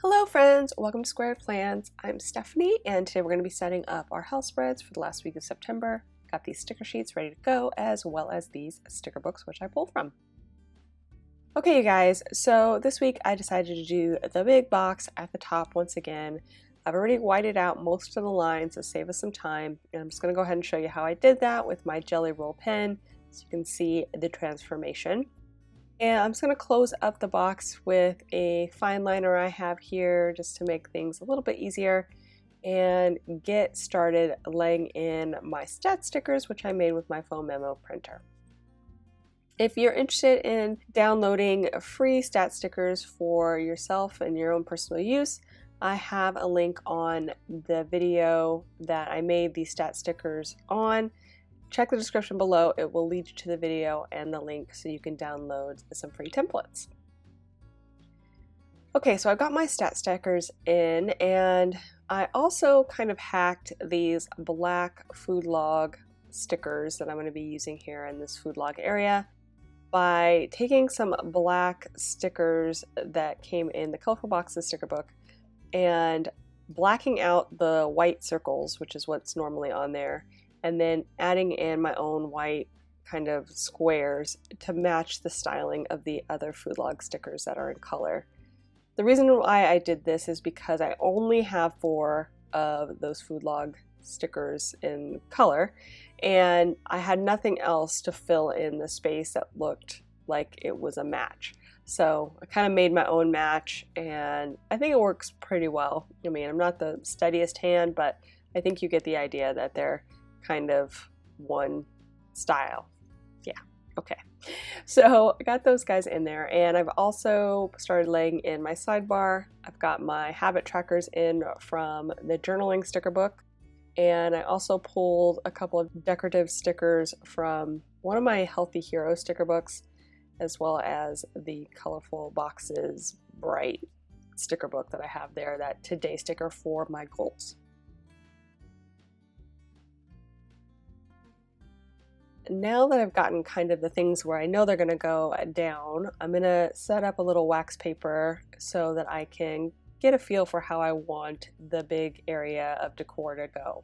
Hello friends, welcome to Squared Plans. I'm Stephanie and today we're going to be setting up our health spreads for the last week of September. Got these sticker sheets ready to go as well as these sticker books which I pulled from. Okay you guys, so this week I decided to do the big box at the top once again. I've already whited out most of the lines to save us some time, and I'm just going to go ahead and show you how I did that with my Jelly Roll pen so you can see the transformation. And I'm just going to close up the box with a fine liner I have here just to make things a little bit easier and get started laying in my stat stickers, which I made with my foam memo printer. If you're interested in downloading free stat stickers for yourself and your own personal use, I have a link on the video that I made these stat stickers on. Check the description below, it will lead you to the video and the link so you can download some free templates. Okay, so I've got my stat stickers in, and I also kind of hacked these black food log stickers that I'm going to be using here in this food log area by taking some black stickers that came in the Colorful Boxes sticker book and blacking out the white circles, which is what's normally on there, and then adding in my own white kind of squares to match the styling of the other food log stickers that are in color. The reason why I did this is because I only have 4 of those food log stickers in color, and I had nothing else to fill in the space that looked like it was a match. So I kind of made my own match, and I think it works pretty well. I mean, I'm not the steadiest hand, but I think you get the idea that they're kind of one style. Yeah, okay. So I got those guys in there, and I've also started laying in my sidebar. I've got my habit trackers in from the journaling sticker book, and I also pulled a couple of decorative stickers from one of my Healthy Hero sticker books, as well as the Colorful Boxes Bright sticker book that I have there, that today sticker for my goals. Now that I've gotten kind of the things where I know they're going to go down, I'm going to set up a little wax paper so that I can get a feel for how I want the big area of decor to go.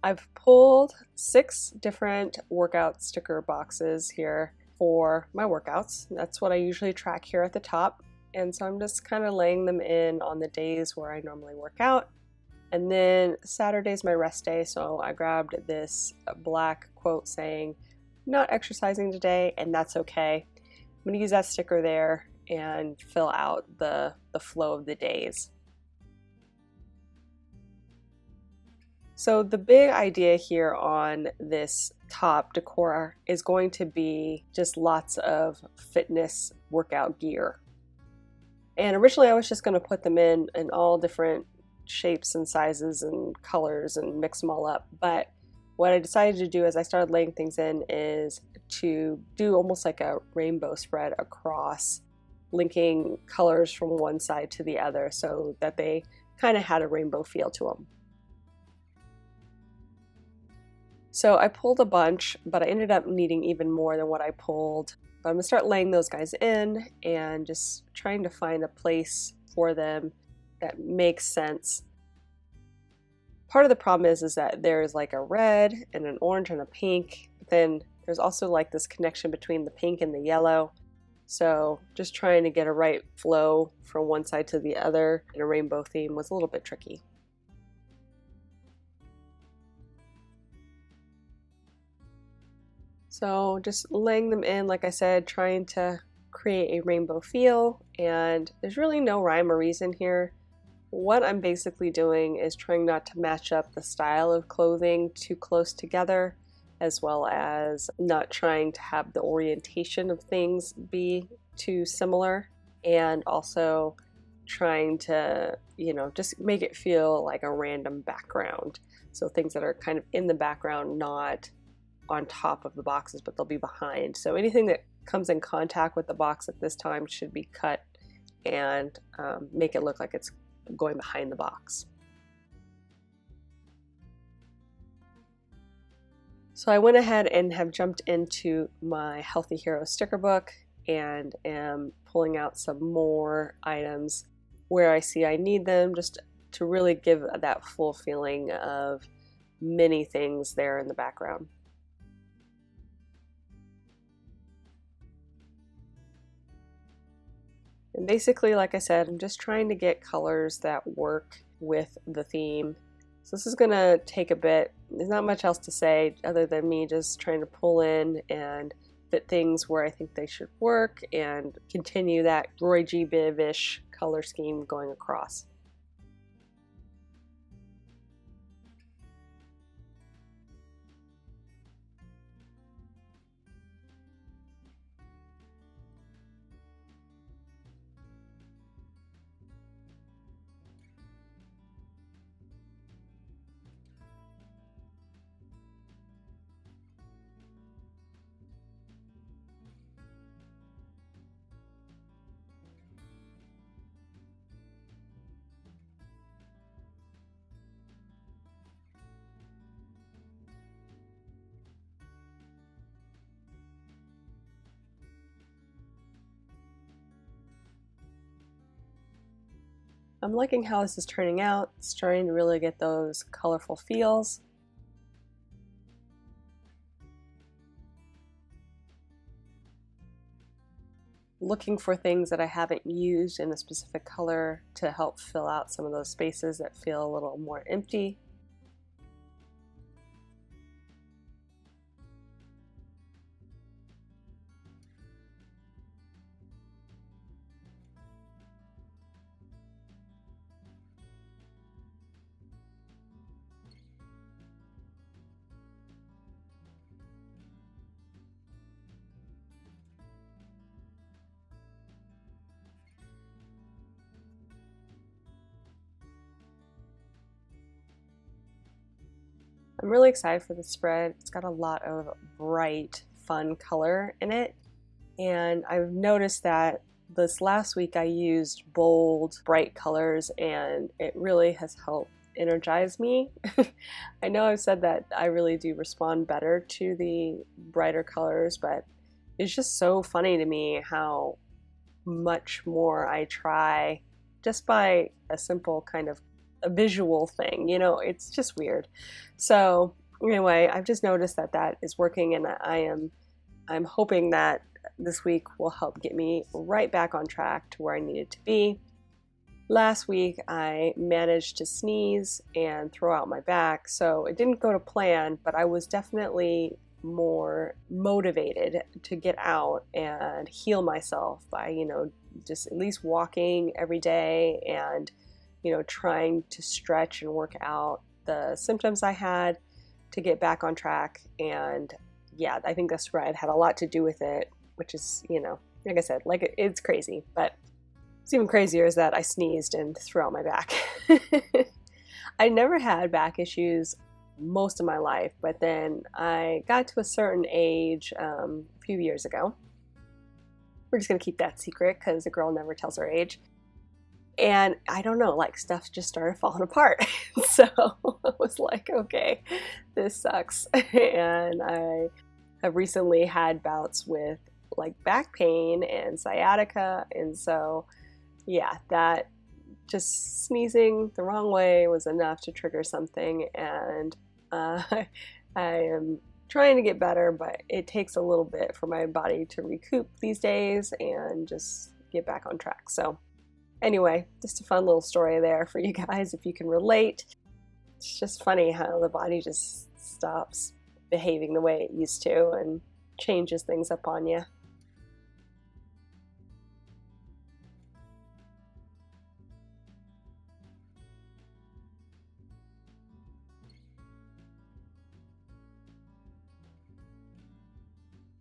I've pulled 6 different workout sticker boxes here for my workouts. That's what I usually track here at the top. And so I'm just kind of laying them in on the days where I normally work out. And then Saturday's my rest day, so I grabbed this black quote saying, "Not exercising today, and that's okay." I'm going to use that sticker there and fill out the flow of the days. So the big idea here on this top decor is going to be just lots of fitness workout gear. And originally I was just going to put them in all different shapes and sizes and colors and mix them all up, but what I decided to do as I started laying things in is to do almost like a rainbow spread across, linking colors from one side to the other so that they kind of had a rainbow feel to them. So I pulled a bunch, but I ended up needing even more than what I pulled. But I'm gonna start laying those guys in and just trying to find a place for them that makes sense. Part of the problem is that there's like a red and an orange and a pink, but then there's also like this connection between the pink and the yellow. So just trying to get a right flow from one side to the other in a rainbow theme was a little bit tricky. So just laying them in, like I said, trying to create a rainbow feel, and there's really no rhyme or reason here. What I'm basically doing is trying not to match up the style of clothing too close together, as well as not trying to have the orientation of things be too similar, and also trying to, just make it feel like a random background. So things that are kind of in the background, not on top of the boxes, but they'll be behind. So anything that comes in contact with the box at this time should be cut and make it look like it's going behind the box. So I went ahead and have jumped into my Healthy Hero sticker book and am pulling out some more items where I see I need them, just to really give that full feeling of many things there in the background. And basically, like I said, I'm just trying to get colors that work with the theme. So this is gonna take a bit. There's not much else to say other than me just trying to pull in and fit things where I think they should work and continue that Roy G. Biv-ish color scheme going across. I'm liking how this is turning out. It's starting to really get those colorful feels. Looking for things that I haven't used in a specific color to help fill out some of those spaces that feel a little more empty. I'm really excited for the spread. It's got a lot of bright, fun color in it. And I've noticed that this last week I used bold, bright colors, and it really has helped energize me. I know I've said that I really do respond better to the brighter colors, but it's just so funny to me how much more I try just by a simple kind of a visual thing, you know, it's just weird. So anyway, I've just noticed that that is working, and I'm hoping that this week will help get me right back on track to where I needed to be. Last week I managed to sneeze and throw out my back, so it didn't go to plan, but I was definitely more motivated to get out and heal myself by, you know, just at least walking every day and, you know, trying to stretch and work out the symptoms I had to get back on track. And yeah, I think the spread had a lot to do with it, which is, you know, like I said, like it's crazy, but it's even crazier is that I sneezed and threw out my back. I never had back issues most of my life, but then I got to a certain age a few years ago. We're just gonna keep that secret because a girl never tells her age. And I don't know, like stuff just started falling apart. So I was like, okay, this sucks. And I have recently had bouts with like back pain and sciatica. And so, yeah, that just sneezing the wrong way was enough to trigger something. And I am trying to get better, but it takes a little bit for my body to recoup these days and just get back on track. So anyway, just a fun little story there for you guys if you can relate. It's just funny how the body just stops behaving the way it used to and changes things up on you.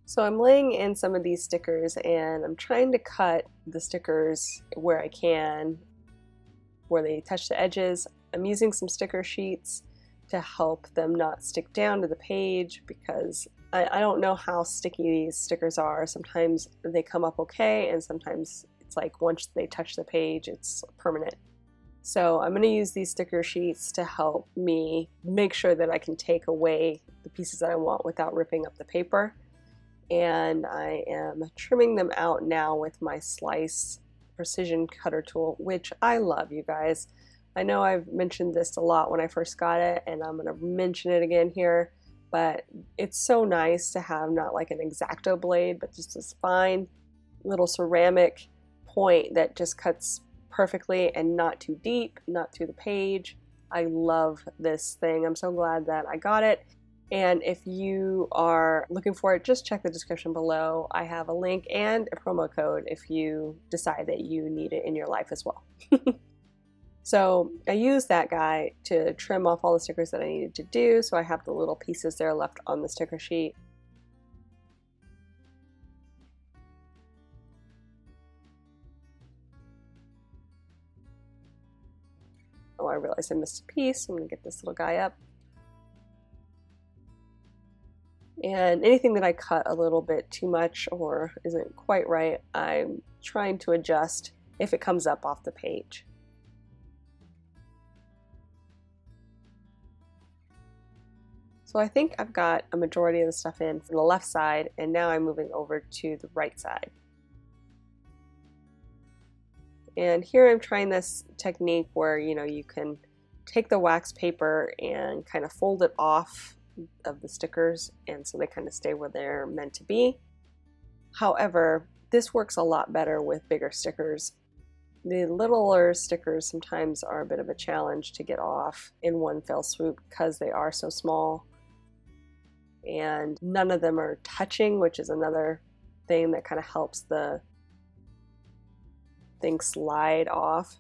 So I'm laying in some of these stickers and I'm trying to cut the stickers where I can, where they touch the edges. I'm using some sticker sheets to help them not stick down to the page because I don't know how sticky these stickers are. Sometimes they come up okay, and sometimes it's like once they touch the page, it's permanent. So I'm going to use these sticker sheets to help me make sure that I can take away the pieces that I want without ripping up the paper. and I am trimming them out now with my slice precision cutter tool, which I love, you guys. I know I've mentioned this a lot when I first got it, and I'm going to mention it again here, but it's so nice to have not like an X-Acto blade, but just this fine little ceramic point that just cuts perfectly and not too deep, not through the page. I love this thing. I'm so glad that I got it. And if you are looking for it, just check the description below. I have a link and a promo code if you decide that you need it in your life as well. So I used that guy to trim off all the stickers that I needed to do, so I have the little pieces there left on the sticker sheet. Oh, I realized I missed a piece, so I'm going to get this little guy up. And anything that I cut a little bit too much or isn't quite right, I'm trying to adjust if it comes up off the page. So I think I've got a majority of the stuff in from the left side, and now I'm moving over to the right side. And here I'm trying this technique where, you can take the wax paper and kind of fold it off of the stickers, and so they kind of stay where they're meant to be. However, this works a lot better with bigger stickers. The littler stickers sometimes are a bit of a challenge to get off in one fell swoop because they are so small, and none of them are touching, which is another thing that kind of helps the thing slide off.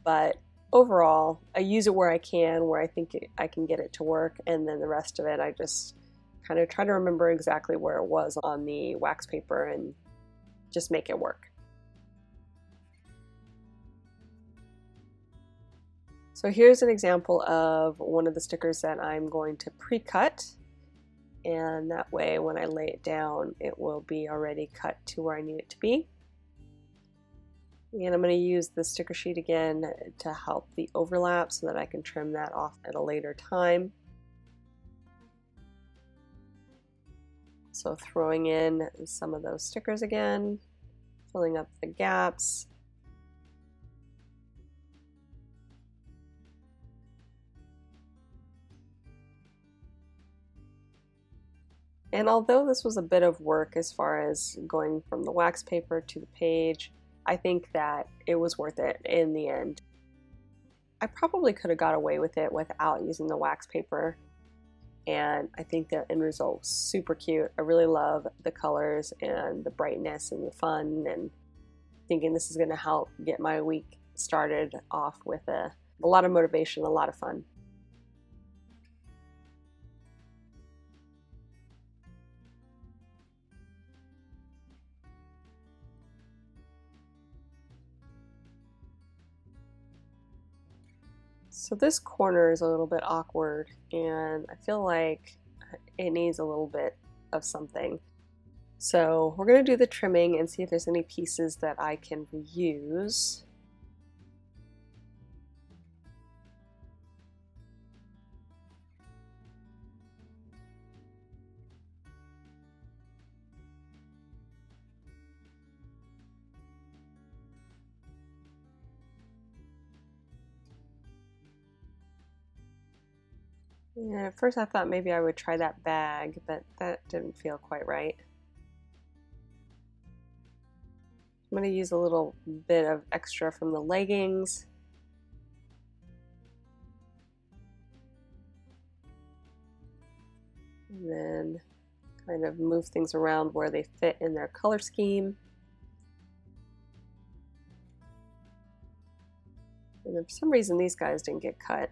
But overall, I use it where I can, where I think I can get it to work, and then the rest of it I just kind of try to remember exactly where it was on the wax paper and just make it work. So here's an example of one of the stickers that I'm going to pre-cut, and that way when I lay it down it will be already cut to where I need it to be. And I'm going to use the sticker sheet again to help the overlap so that I can trim that off at a later time. So throwing in some of those stickers again, filling up the gaps. And although this was a bit of work as far as going from the wax paper to the page, I think that it was worth it in the end. I probably could have got away with it without using the wax paper, and I think the end result was super cute. I really love the colors and the brightness and the fun, and thinking this is going to help get my week started off with a lot of motivation, a lot of fun. So this corner is a little bit awkward, and I feel like it needs a little bit of something. So we're going to do the trimming and see if there's any pieces that I can reuse. And at first I thought maybe I would try that bag, but that didn't feel quite right. I'm going to use a little bit of extra from the leggings. And then kind of move things around where they fit in their color scheme. And then for some reason these guys didn't get cut.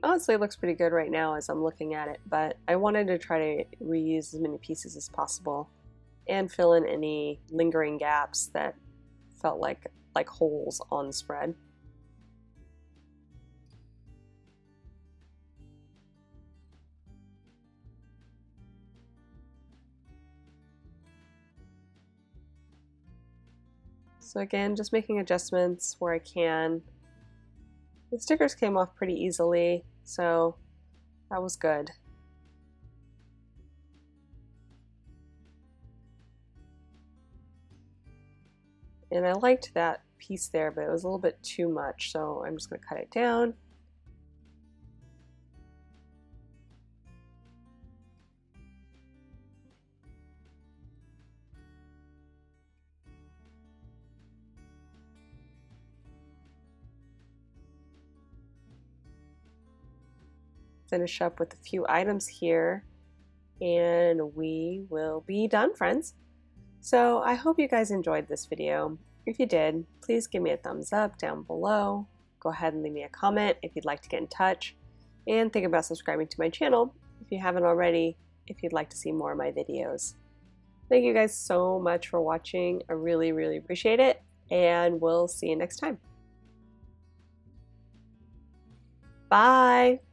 Honestly, it looks pretty good right now as I'm looking at it, but I wanted to try to reuse as many pieces as possible and fill in any lingering gaps that felt like holes on the spread. So again, just making adjustments where I can. The stickers came off pretty easily, so that was good. And I liked that piece there, but it was a little bit too much, so I'm just going to cut it down. Finish up with a few items here, and we will be done, friends. So I hope you guys enjoyed this video. If you did, please give me a thumbs up down below. Go ahead and leave me a comment if you'd like to get in touch, and think about subscribing to my channel if you haven't already, if you'd like to see more of my videos. Thank you guys so much for watching. I really, really appreciate it, and we'll see you next time. Bye!